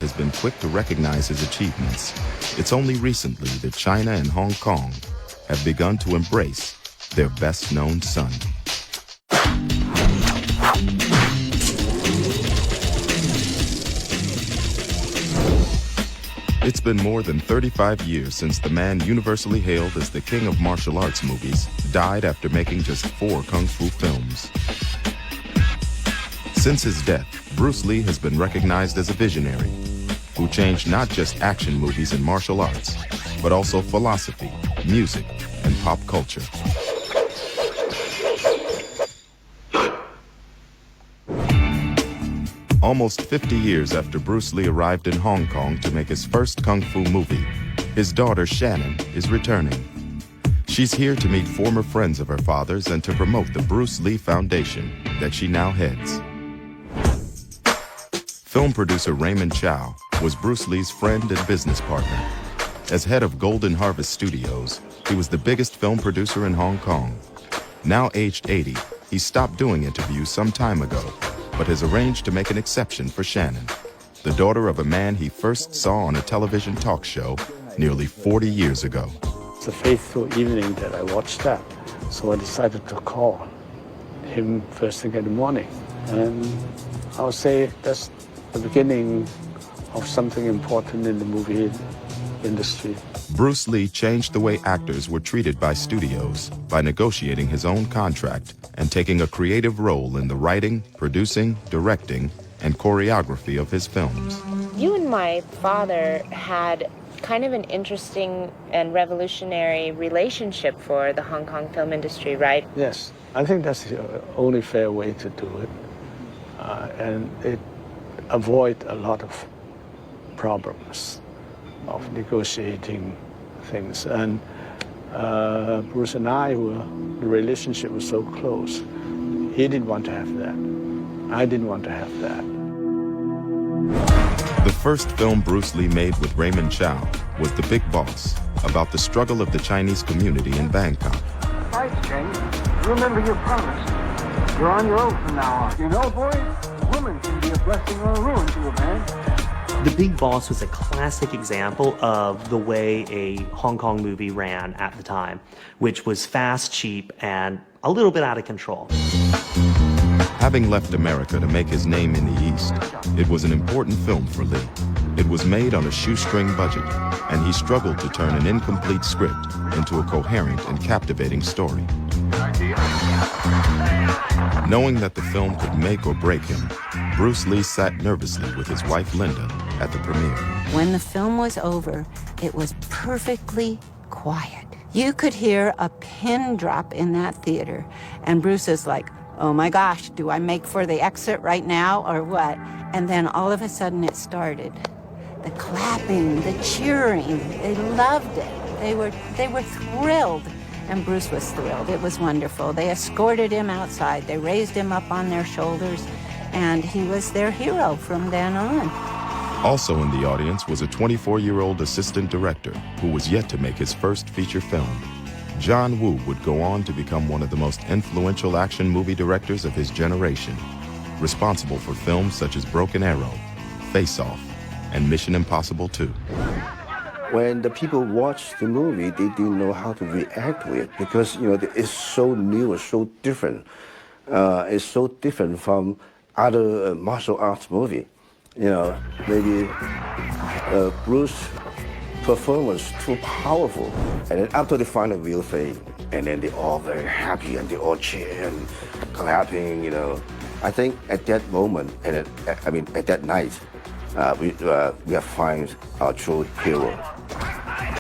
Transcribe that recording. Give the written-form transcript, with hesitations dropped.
has been quick to recognize his achievements. It's only recently that China and Hong Kong have begun to embrace their best-known son. It's been more than 35 years since the man universally hailed as the king of martial arts movies died after making just 4 kung fu films. Since his death, Bruce Lee has been recognized as a visionary who changed not just action movies and martial arts, but also philosophy, music, and pop culture. Almost 50 years after Bruce Lee arrived in Hong Kong to make his first kung fu movie, his daughter Shannon is returning. She's here to meet former friends of her father's and to promote the Bruce Lee Foundation that she now heads. Film producer Raymond Chow was Bruce Lee's friend and business partner. As head of Golden Harvest Studios, he was the biggest film producer in Hong Kong. Now aged 80, he stopped doing interviews some time ago, but has arranged to make an exception for Shannon, the daughter of a man he first saw on a television talk show nearly 40 years ago. It's a fateful evening that I watched that, so I decided to call him first thing in the morning. And I'll say that's the beginning of something important in the movie industry. Bruce Lee changed the way actors were treated by studios by negotiating his own contract and taking a creative role in the writing, producing, directing, and choreography of his films. You and my father had kind of an interesting and revolutionary relationship for the Hong Kong film industry, right? Yes, I think that's the only fair way to do it. And it avoids a lot of problems of negotiating things. And Bruce and I, the relationship was so close. He didn't want to have that. I didn't want to have that. The first film Bruce Lee made with Raymond Chow was The Big Boss, about the struggle of the Chinese community in Bangkok. Right, James. Remember your promise. You're on your own from now on. You know, boy, a woman can be a blessing or a ruin to a man. The Big Boss was a classic example of the way a Hong Kong movie ran at the time, which was fast, cheap, and a little bit out of control. Having left America to make his name in the East, it was an important film for Lee. It was made on a shoestring budget, and he struggled to turn an incomplete script into a coherent and captivating story. Knowing that the film could make or break him, Bruce Lee sat nervously with his wife Linda at the premiere. When the film was over, it was perfectly quiet. You could hear a pin drop in that theater, and Bruce is like, oh my gosh, do I make for the exit right now or what? And then all of a sudden it started. The clapping, the cheering, they loved it. They were thrilled, and Bruce was thrilled. It was wonderful. They escorted him outside. They raised him up on their shoulders, and he was their hero from then on. Also in the audience was a 24-year-old assistant director who was yet to make his first feature film. John Woo would go on to become one of the most influential action movie directors of his generation, responsible for films such as Broken Arrow, Face Off, and Mission Impossible 2. When the people watched the movie, they didn't know how to react to it because, you know, it's so new, it's so different. It's so different from other martial arts movie. You know, maybe Bruce's performance too powerful. And then after they find a real thing, and then they're all very happy and they all cheer and clapping, you know. I think at that moment, at that night, we have found our true hero.